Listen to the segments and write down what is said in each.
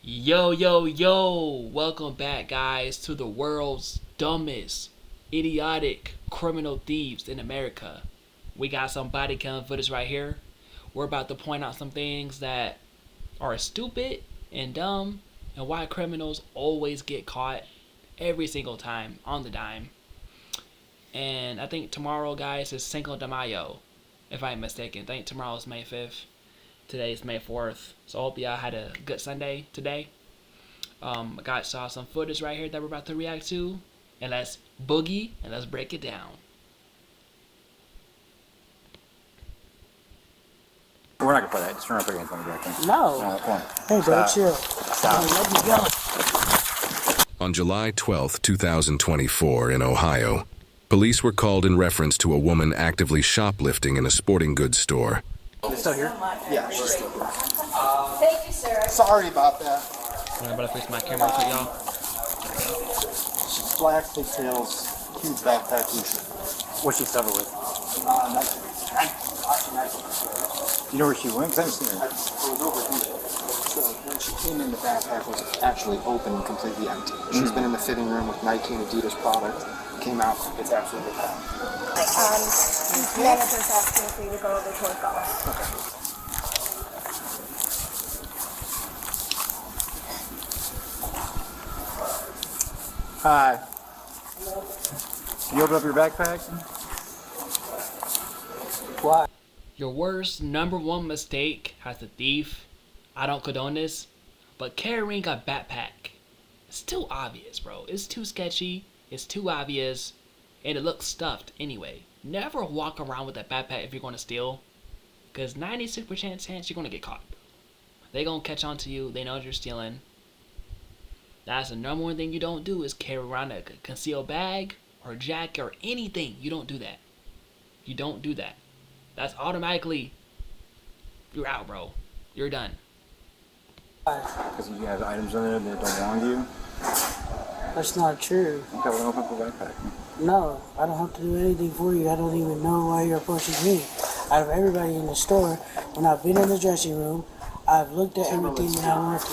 Yo, yo, yo! Welcome back, guys, to the world's dumbest, idiotic criminal thieves in America. We got some body cam footage right here. We're about to point out some things that are stupid and dumb, and why criminals always get caught every single time on the dime. And I think tomorrow, guys, is Cinco de Mayo, if I'm mistaken. I think tomorrow is May 5th. Today's May 4th. So I hope y'all had a good Sunday today. I got saw some footage right here that we're about to react to. And let's boogie and let's break it down. We're not gonna play that. Just turn up against one back then. No. Come on. Hey, bro, Stop. chill. Stop. Let me go. On July 12, 2024, in Ohio, police were called in reference to a woman actively shoplifting in a sporting goods store. Still here? Yeah, she's still here. Thank you, sir. Sorry about that. I'm about to fix my camera for y'all. She's black, pigtails, huge backpack, blue shirt. What's she started with? You know where she went? 'Cause I haven't seen her. I was over here. So when she came in, the backpack was actually open and completely empty. She's been in the fitting room with Nike and Adidas product. Came out, it's absolutely packed. Manager's asking for you to go over to her golf. Hi. You open up your backpack? Why? Your worst number one mistake as a thief, I don't condone this, but carrying a backpack. It's too obvious, bro. It's too sketchy, it's too obvious, and it looks stuffed anyway. Never walk around with that backpack if you're going to steal, because 96% chance you're going to get caught. They going to catch on to you, they know you're stealing. That's the number one thing you don't do is carry around a concealed bag or jacket or anything. You don't do that. You don't do that. That's automatically, you're out, bro. You're done. Because you have items in there that don't belong to you. That's not true. Okay, well, open up your backpack. No, I don't have to do anything for you. I don't even know why you're approaching me. Out of everybody in the store, when I've been in the dressing room, I've looked at everything that I wanted.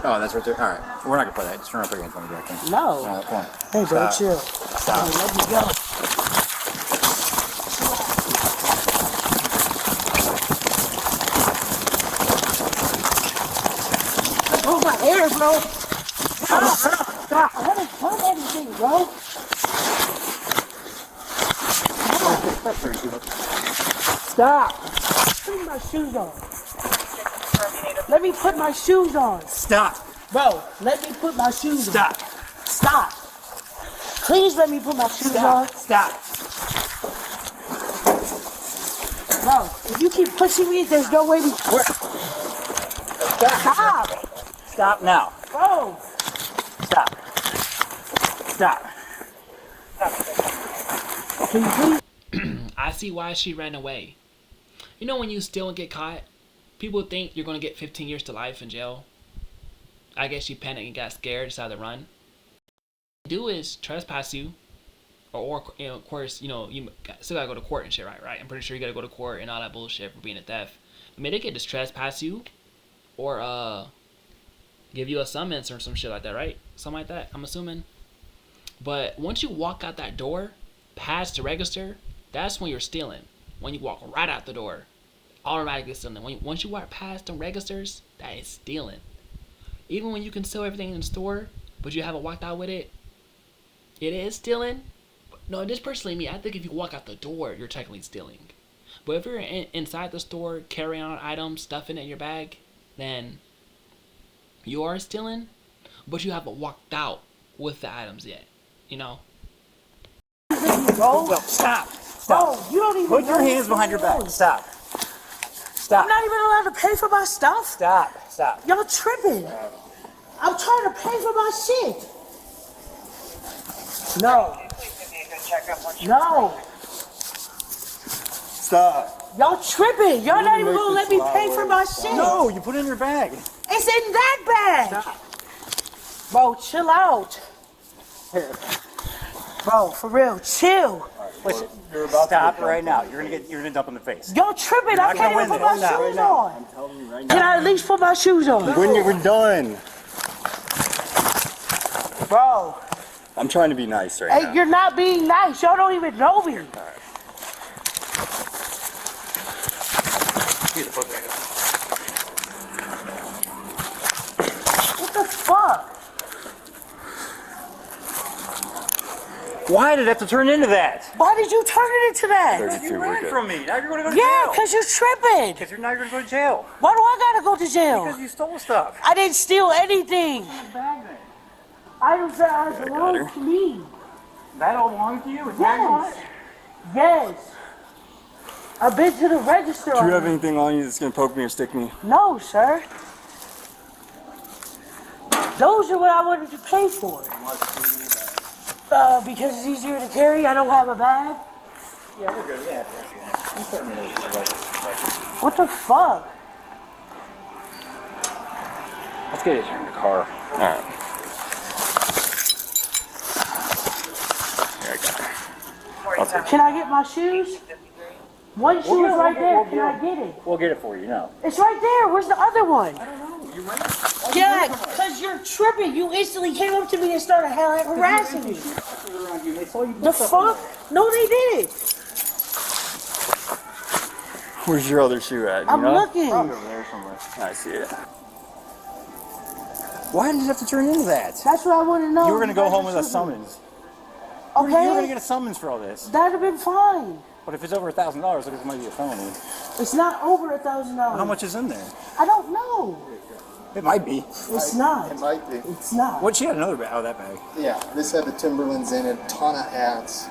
Oh, that's right there. All right. We're not gonna play that. Just turn up against one back then. No. Come on. Hey, bro, Stop. chill. Stop. Let me go. Pull my hair, bro. Stop. I haven't done anything, bro. Stop. Put my shoes on. Let me put my shoes on. Stop. Bro, let me put my shoes on. Stop. Stop. Please let me put my shoes on. Stop. Bro, if you keep pushing me, there's no way we... Stop. Stop now. Bro. Stop. Stop. Can you please... I see why she ran away. You know when you steal and get caught, people think you're going to get 15 years to life in jail. I guess she panicked and got scared, decided to run. What they do is trespass you, or you know, of course, you know, you still gotta go to court and shit, right? I'm pretty sure you gotta go to court and all that bullshit for being a theft. I mean, they could just trespass you, or give you a summons or some shit like that, right? Something like that, I'm assuming. But once you walk out that door, past the register, that's when you're stealing. When you walk right out the door, automatically stealing. Once you walk past the registers, that is stealing. Even when you can steal everything in the store, but you haven't walked out with it, it is stealing. No, this personally me, I think if you walk out the door, you're technically stealing. But if you're inside the store, carrying on items, stuffing it in your bag, then you are stealing, but you haven't walked out with the items yet, you know? Bro, Stop. bro, you don't even Put your know hands what's behind your going back. on. Stop. Stop. I'm not even allowed to pay for my stuff. Stop. Stop. Y'all tripping. I'm trying to pay for my shit. No. No. Stop. Y'all tripping. Y'all not even gonna let me pay for my shit. No, you put it in your bag. It's in that bag. Stop. Bro, chill out. Here. Bro, for real, chill. Listen, You're about Stop to right now. You're gonna dump in the face. y'all tripping. I not can't gonna even put win my this. shoes Right on. I'm telling you right Can now. I at least put my shoes on? When we're done. Bro, I'm trying to be nice right hey, now. you're not being nice. Y'all don't even know me. What the fuck? Why did it have to turn into that? Why did you turn it into that? 32, You we're ran good. from me. Now you're gonna go to Yeah, jail. because you're tripping. Because now you're gonna go to jail. Why do I gotta go to jail? Because you stole stuff. I didn't steal anything. Bag then. Items that belong to me. That all belongs to you. It's Yes. Yes. I've been to the register. Do you have already. anything on you that's gonna poke me or stick me? No, sir. Those are what I wanted to pay for. Because it's easier to carry. I don't have a bag. Yeah, we're good. Yeah. What the fuck? Let's get it in the car. Alright. Here, I got it. I'll take it. Can I get my shoes? One shoe is right there. Can I get it? We'll get it for you. No. It's right there. Where's the other one? I don't know. You ran. Yeah, because you're tripping. You instantly came up to me and started harassing me. The fuck? No, they didn't. Where's your other shoe at? I'm looking. Probably over there somewhere. I see it. Why did it have to turn into that? That's what I want to know. You were gonna go home with a Register me. summons. You were gonna Okay, get a summons for all this. that'd have been fine. But if it's over $1,000, it might be a felony. It's not over $1,000. How much is in there? I don't know. It might be. It's not. It might be. It's not. What? She had another bag out of that bag. Yeah, this had the Timberlands in it, ton of hats.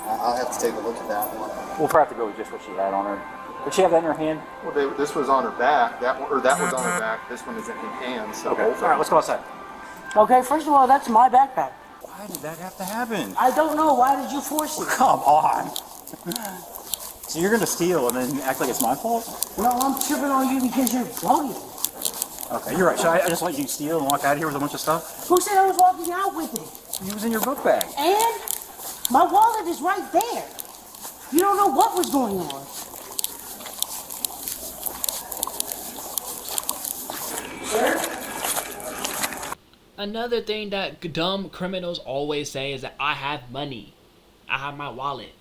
I'll have to take a look at that one. We'll probably have to go with just what she had on her. Did she have that in her hand? Well, this was on her back. That one, or that was on her back. This one is in her hand. So Okay. both All right, are. let's go outside. Okay, first of all, that's my backpack. Why did that have to happen? I don't know. Why did you force it? Come on. So you're gonna steal and then act like it's my fault? No, I'm tripping on you because you're bugging. Okay, you're right. So I just let you steal and walk out of here with a bunch of stuff? Who said I was walking out with it? It was in your book bag. And my wallet is right there. You don't know what was going on. Another thing that dumb criminals always say is that I have money. I have my wallet.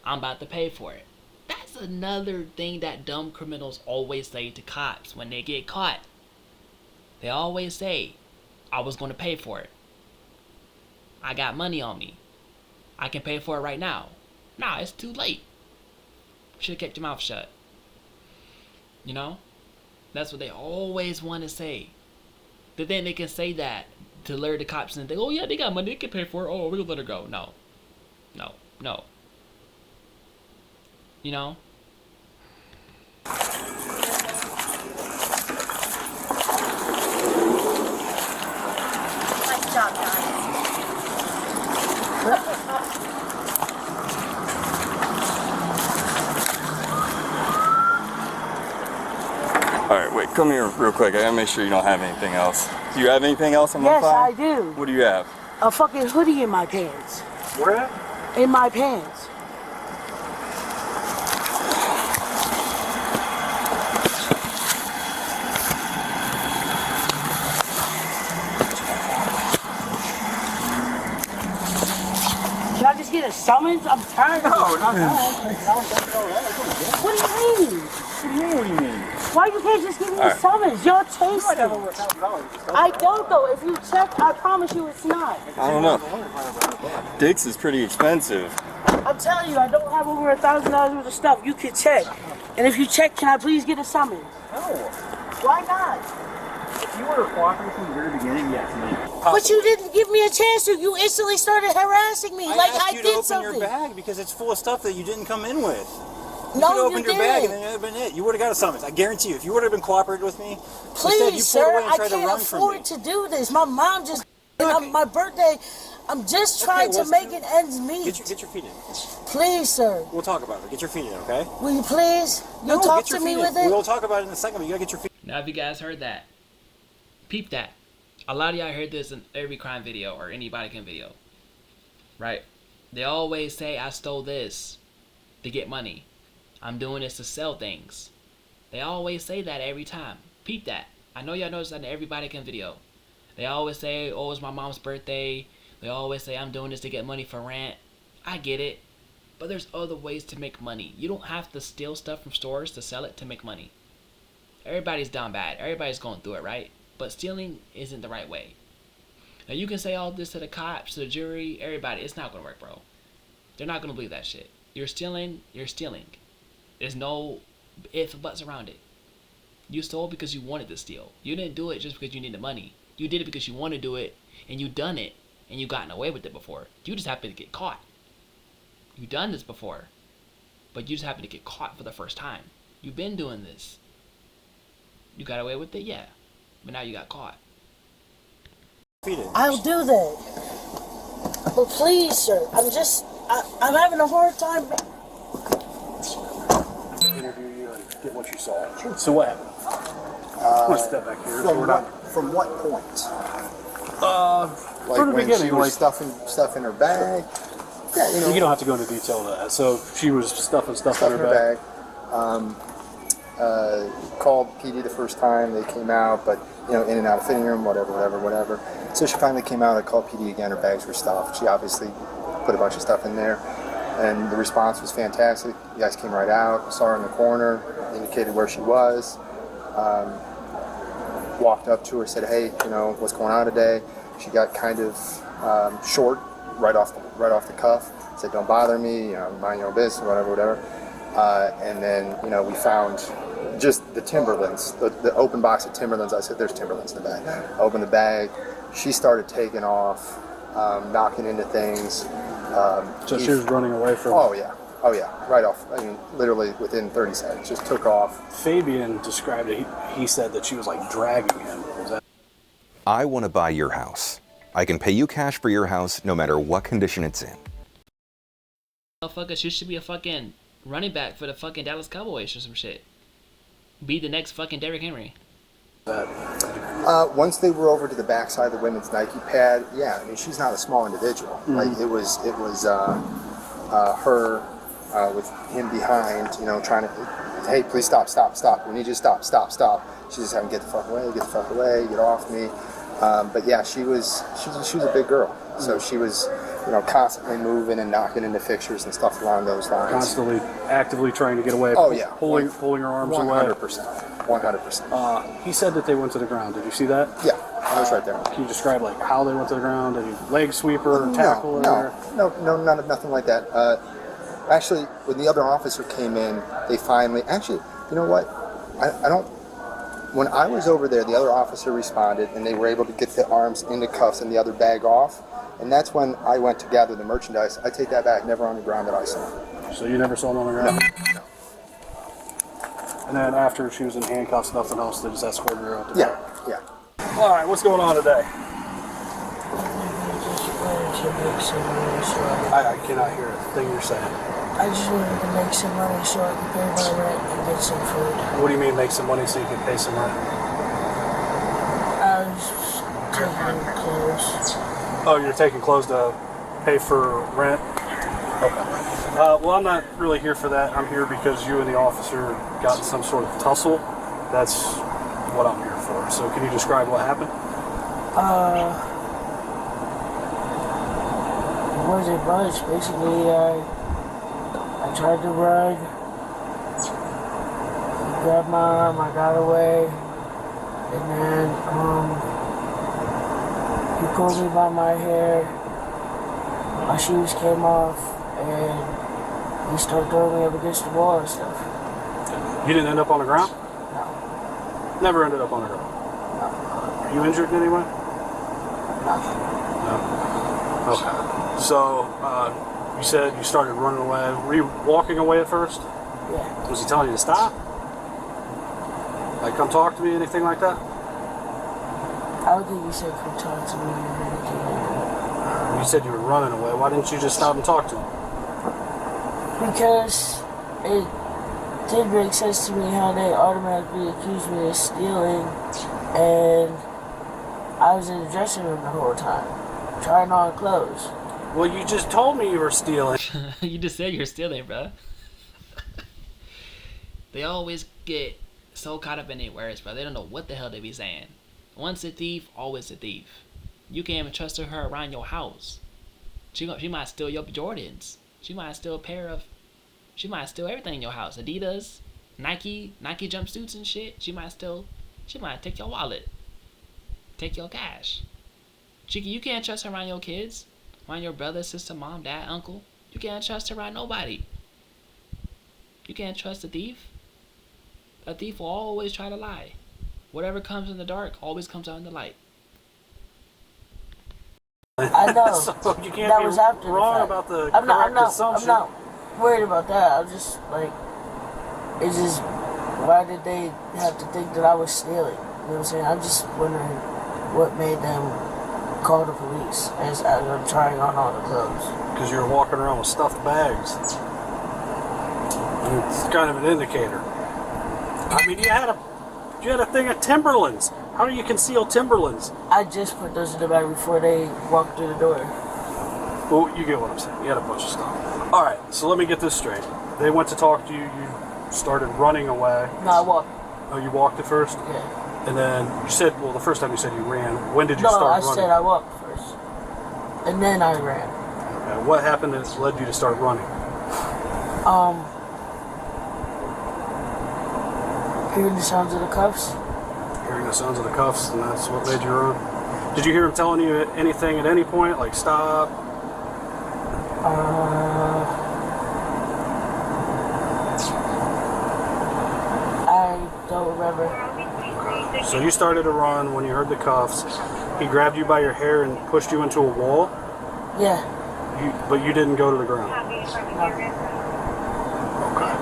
I'm about to pay for it. That's another thing that dumb criminals always say to cops when they get caught. They always say, I was going to pay for it. I got money on me. I can pay for it right now. Nah, it's too late. Should have kept your mouth shut. You know? That's what they always want to say. But then they can say that to lure the cops and think, oh yeah, they got money, they can pay for it. Oh, we're gonna let her go. No. No. No. You know? Nice job, guys. Alright, wait, come here real quick. I gotta make sure you don't have anything else. Do you have anything else on Yes, one I side? do. What do you have? A fucking hoodie in my pants. Where at? In my pants. Can I just get a summons? I'm tired of it. not that. What do you mean? What do you mean? Why you can't just give me a summons? You're chasing. Over $1,000. I don't though. If you check, I promise you it's not. I don't know. Dick's is pretty expensive. I'm telling you, I don't have over $1,000 worth of stuff. You can check. And if you check, can I please get a summons? No. Why not? If you were cooperating from the very beginning, yes, maybe. But you didn't give me a chance to. You instantly started harassing me like asked I you to did open something. your bag because it's full of stuff that you didn't come in with. You No, could have you opened your bag and didn't. then that would have been it. You would have got a summons. I guarantee you. If you would have been cooperating with me, instead you Please, pulled sir, away and I tried to can't run from me. afford to do this. My mom just, on my birthday, I'm just trying well, to make it ends meet. Get your feet in. Please, sir. We'll talk about it. Get your feet in, okay? Will you please? You'll talk get your to me feet with in. it? We'll talk about it in a second, but you gotta get your feet. Now, if you guys heard that, peep that. A lot of y'all heard this in every crime video or anybody can video. Right? They always say, I stole this. to get money. I'm doing this to sell things. They always say that every time. Peep that. I know y'all notice that in every Body Cam video. They always say, oh, it's my mom's birthday. They always say, I'm doing this to get money for rent. I get it. But there's other ways to make money. You don't have to steal stuff from stores to sell it to make money. Everybody's down bad. Everybody's going through it, right? But stealing isn't the right way. Now, you can say all this to the cops, to the jury, everybody. It's not going to work, bro. They're not going to believe that shit. You're stealing, you're stealing. There's no ifs or buts around it. You stole because you wanted to steal. You didn't do it just because you needed money. You did it because you want to do it, and you done it, and you gotten away with it before. You just happened to get caught. You done this before, but you just happened to get caught for the first time. You've been doing this. You got away with it, yeah, but now you got caught. I'll do that. But please, sir, I'm having a hard time. Interview you and get what you saw. Sure. So what happened? I'm gonna step back here. From what point? Like from the when beginning, she was like stuff in her bag. Yeah, you know. You don't have to go into detail of that. So she was stuffing stuff in her bag. Called PD the first time they came out, but in and out of fitting room, whatever. So she finally came out. I called PD again. Her bags were stuffed. She obviously put a bunch of stuff in there, and the response was fantastic. You guys came right out, saw her in the corner, indicated where she was, walked up to her, said, "Hey, what's going on today?" She got kind of short right off the cuff. Said, "Don't bother me. Mind your own business," whatever. And then we found just the Timberlands, the open box of Timberlands. I said, "There's Timberlands in the bag." I opened the bag. She started taking off, knocking into things. So she was running away from. Oh yeah, right off. I mean, literally within 30 seconds, just took off. Fabian described it. He said that she was like dragging him. Was that? I want to buy your house. I can pay you cash for your house no matter what condition it's in. Motherfucker, she should be a fucking running back for the fucking Dallas Cowboys or some shit. Be the next fucking Derrick Henry. Once they were over to the backside of the women's Nike pad, yeah, I mean, she's not a small individual. Mm-hmm. Like it was her with him behind, trying to, hey, please stop. We need you to stop. She's just having, get the fuck away, get off me. But yeah, she was a big girl, so she was, constantly moving and knocking into fixtures and stuff along those lines. Constantly, actively trying to get away. Oh yeah, pulling her arms 100%, away. 100%. He said that they went to the ground. Did you see that? Yeah, I was right there. Can you describe like how they went to the ground? Did he leg sweep her, tackle her? No, nothing like that. Actually, when the other officer came in, they finally. Actually, you know what? I don't. When I was over there, the other officer responded, and they were able to get the arms into cuffs and the other bag off. And that's when I went to gather the merchandise. I take that back. Never on the ground that I saw. So you never saw them on the ground? No. And then after she was in handcuffs, nothing else, they just escorted her out the Yeah. back? Yeah. All right, what's going on today? I cannot hear a thing you're saying. I just wanted to make some money so I can pay my rent and get some food. What do you mean make some money so you can pay some rent? I was taking clothes. Oh, you're taking clothes to pay for rent? Okay. Well, I'm not really here for that. I'm here because you and the officer got in some sort of tussle. That's what I'm here for. So can you describe what happened? It wasn't much. Basically, I tried to run. He grabbed my arm, I got away. And then, he pulled me by my hair. My shoes came off, and he started throwing me up against the wall and stuff. You didn't end up on the ground? No. Never ended up on the ground? No. Are you injured in any way? Nothing. No. Okay. So, you said you started running away. Were you walking away at first? Yeah. Was he telling you to stop? Like, come talk to me, anything like that? I don't think he said come talk to me or anything like that. You said you were running away. Why didn't you just stop and talk to him? Because it did make sense to me how they automatically accused me of stealing, and I was in the dressing room the whole time, trying on clothes. Well, you just told me you were stealing. You just said you're stealing, bro. They always get so caught up in their words, bro. They don't know what the hell they be saying. Once a thief, always a thief. You can't even trust her around your house. She might steal your Jordans. She might steal a pair of. She might steal everything in your house. Adidas, Nike jumpsuits and shit. She might take your wallet. Take your cash. You can't trust her around your kids. Around your brother, sister, mom, dad, uncle. You can't trust her around nobody. You can't trust a thief. A thief will always try to lie. Whatever comes in the dark always comes out in the light. I know. So you can't That be was after wrong the about the I'm correct not, assumption. I'm not worried about that. I'm just like, it's just, why did they have to think that I was stealing? You know what I'm saying? I'm just wondering what made them call the police as I'm trying on all the clothes. Because you're walking around with stuffed bags. And it's kind of an indicator. I mean, you had a thing of Timberlands. How do you conceal Timberlands? I just put those in the bag before they walked through the door. Well, you get what I'm saying. You had a bunch of stuff. All right, so let me get this straight. They went to talk to you. You started running away. No, I walked. Oh, you walked at first? Yeah. And then you said, well, the first time you said you ran. When did you No, start I running? said I walked first. And then I ran. Okay, what happened that led you to start running? Hearing the sounds of the cuffs. Hearing the sounds of the cuffs, and that's what made you run. Did you hear him telling you anything at any point, like stop? I don't remember. Okay. So you started to run when you heard the cuffs. He grabbed you by your hair and pushed you into a wall. Yeah. But you didn't go to the ground. Okay.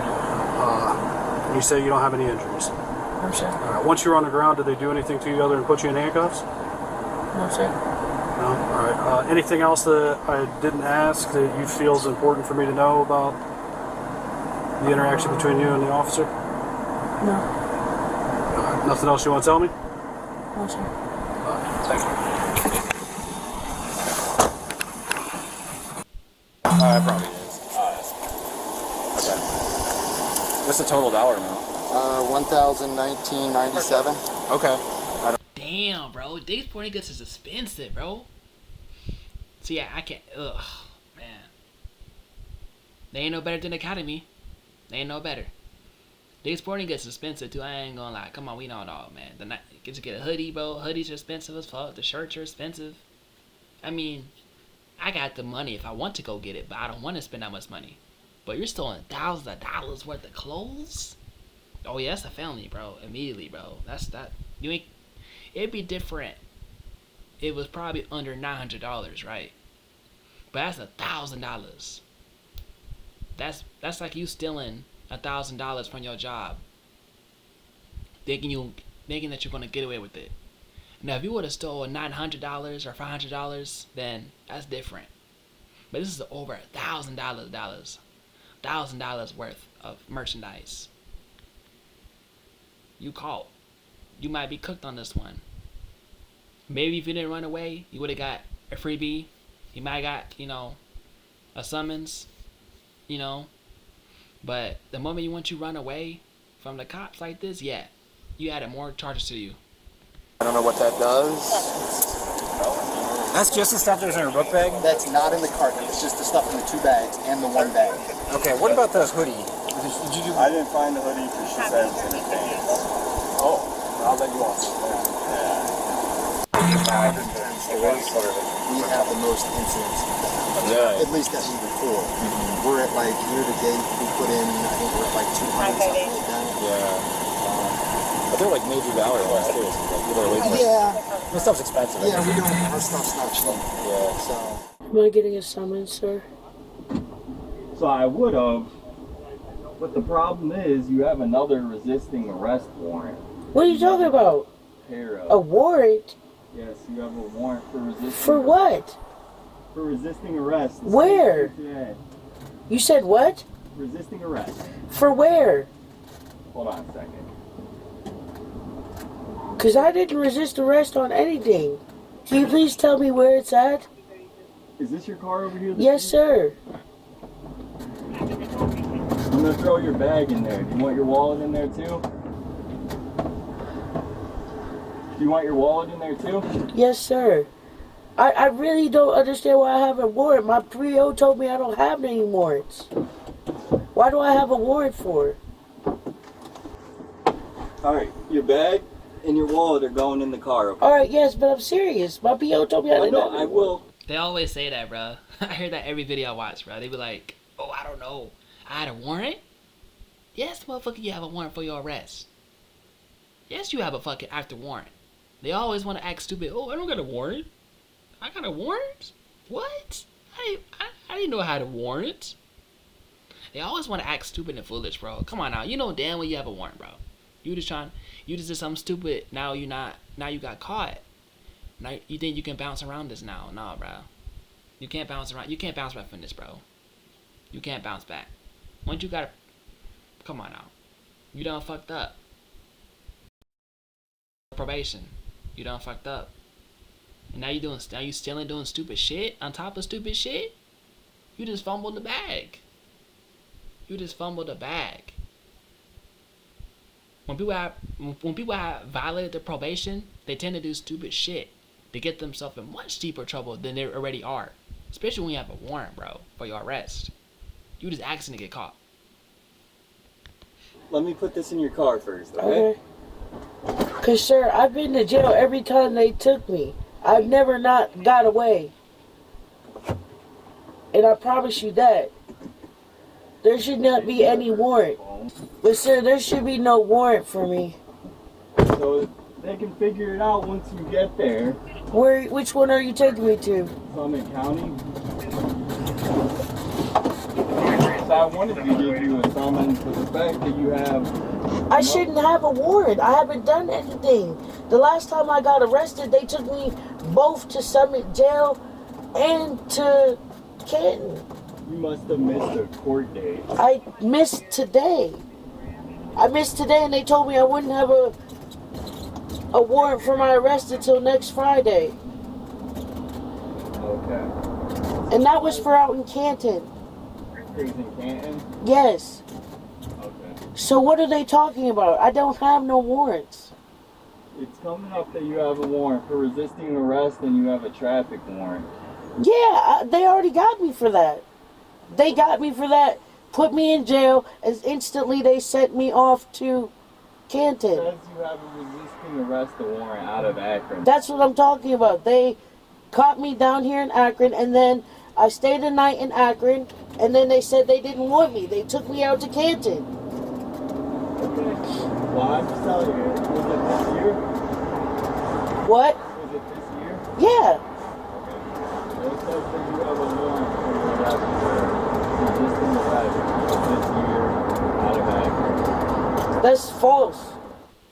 You say you don't have any injuries. No, sir. All right. Once you're on the ground, did they do anything to you other than put you in handcuffs? No, sir. No. All right. Anything else that I didn't ask that you feel is important for me to know about the interaction between you and the officer? No. All right. Nothing else you want to tell me? No, sir. All right. Thank you. Probably is. Okay. What's the total dollar amount? $1,019.97. Okay. Damn, bro. These sporting goods is expensive, bro. So yeah, I can't. Ugh, man. They ain't no better than Academy. They ain't no better. These sporting goods is expensive too. I ain't gonna lie. Come on, we know it all, man. Get a hoodie, bro. Hoodies are expensive as fuck. The shirts are expensive. I mean, I got the money if I want to go get it, but I don't want to spend that much money. But you're stealing thousands of dollars worth of clothes? Oh yeah, that's a felony, bro. Immediately, bro. You ain't. It'd be different. It was probably under $900, right? But that's $1,000. That's like you stealing $1,000 from your job, thinking that you're gonna get away with it. Now, if you would have stolen $900 or $500, then that's different. But this is over $1,000 worth of merchandise. You caught. You might be cooked on this one. Maybe if you didn't run away, you would have got a freebie. You might have got, a summons, But the moment you run away from the cops like this, yeah, you added more charges to you. I don't know what that does. That's just the stuff that's in her book bag? That's not in the carton. It's just the stuff in the 2 bags and the 1 bag. Okay, what about the hoodie? Did you do... I didn't find the hoodie because she said it was in the pants. Oh, I'll let you off. We have the most incidents. Yeah. At least that we record. We're at year to date, we put in, I think we're at 200, something like that. Yeah. But they're major value ones too. Yeah. This stuff's expensive. Yeah, we don't, our stuff's not cheap. Yeah. So. Am I getting a summons, sir? So I would have, but the problem is you have another resisting arrest warrant. What are you talking about? A warrant? Yes, you have a warrant for resisting. For what? For resisting arrest. Where? Today. You said what? Resisting arrest. For where? Hold on a second. Because I didn't resist arrest on anything. Can you please tell me where it's at? Is this your car over here? Yes, sir. I'm gonna throw your bag in there. Do you want your wallet in there too? Do you want your wallet in there too? Yes, sir. I really don't understand why I have a warrant. My PO told me I don't have any warrants. Why do I have a warrant for? Alright, your bag and your wallet are going in the car, okay? Alright, yes, but I'm serious. My PO told me I didn't have I will. They always say that, bro. I hear that every video I watch, bro. They be like, oh, I don't know. I had a warrant? Yes, motherfucker, you have a warrant for your arrest. Yes, you have a fucking active warrant. They always want to act stupid. Oh, I don't got a warrant. I got a warrant? What? I didn't know I had a warrant. They always want to act stupid and foolish, bro. Come on now. You know damn well you have a warrant, bro. You just did something stupid. Now you got caught. Now you think you can bounce around this now. Nah, bro. You can't bounce around. You can't bounce back from this, bro. You can't bounce back. Once you gotta, come on now. You done fucked up. Probation. You done fucked up. And now you still doing stupid shit on top of stupid shit? You just fumbled the bag. You just fumbled the bag. When people have violated their probation, they tend to do stupid shit to get themselves in much deeper trouble than they already are. Especially when you have a warrant, bro, for your arrest. You just asking to get caught. Let me put this in your car first, okay? Cause sir, I've been to jail every time they took me. I've never not got away. And I promise you that. There should not be any warrant. But sir, there should be no warrant for me. So they can figure it out once you get there. Which one are you taking me to? Summit County. So I wanted to give you a summons for the fact that you have... I shouldn't have a warrant. I haven't done anything. The last time I got arrested, they took me both to Summit Jail and to Canton. You must have missed a court date. I missed today. And they told me I wouldn't have a warrant for my arrest until next Friday. Okay. And that was for out in Canton. It was in Canton? Yes. Okay. So what are they talking about? I don't have no warrants. It's coming up that you have a warrant for resisting arrest and you have a traffic warrant. Yeah, they already got me for that. They got me for that, put me in jail, and instantly they sent me off to Canton. It says you have a resisting arrest warrant out of Akron. That's what I'm talking about. They caught me down here in Akron, and then I stayed a night in Akron, and then they said they didn't want me. They took me out to Canton. Okay. Well, I'm just telling you, was it this year? What? Was it this year? Yeah. Okay. It says that you have a warrant for resisting arrest this year out of Akron. That's false.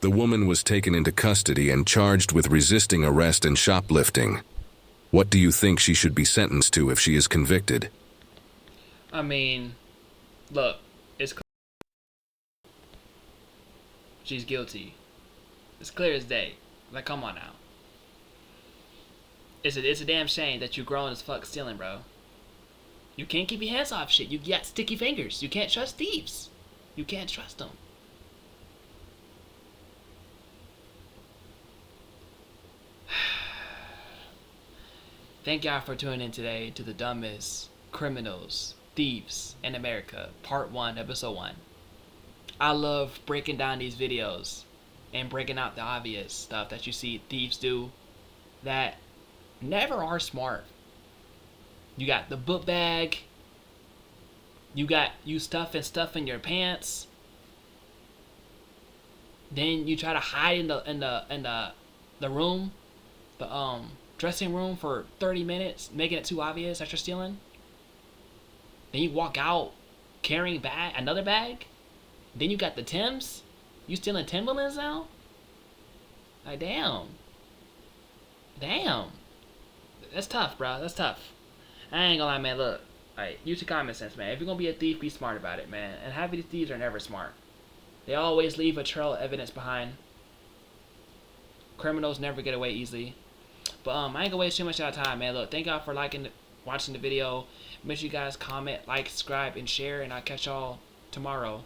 The woman was taken into custody and charged with resisting arrest and shoplifting. What do you think she should be sentenced to if she is convicted? I mean, look, it's clear she's guilty. It's clear as day. Like, come on now. It's a damn shame that you're grown as fuck stealing, bro. You can't keep your hands off shit. You got sticky fingers. You can't trust thieves. You can't trust them. Thank y'all for tuning in today to the dumbest criminals, thieves in America, part 1, episode 1. I love breaking down these videos and breaking out the obvious stuff that you see thieves do that never are smart. You got the book bag. You stuffing stuff in your pants. Then you try to hide in the room, the dressing room for 30 minutes, making it too obvious that you're stealing. Then you walk out carrying another bag. Then you got the Timbs. You stealing Timberlands now? Like, damn. That's tough, bro. That's tough. I ain't gonna lie, man. Look, alright, use your common sense, man. If you're gonna be a thief, be smart about it, man. And half of these thieves are never smart. They always leave a trail of evidence behind. Criminals never get away easily. But I ain't gonna waste too much of your time, man. Look, thank y'all for watching the video. Make sure you guys comment, like, subscribe, and share. And I'll catch y'all tomorrow.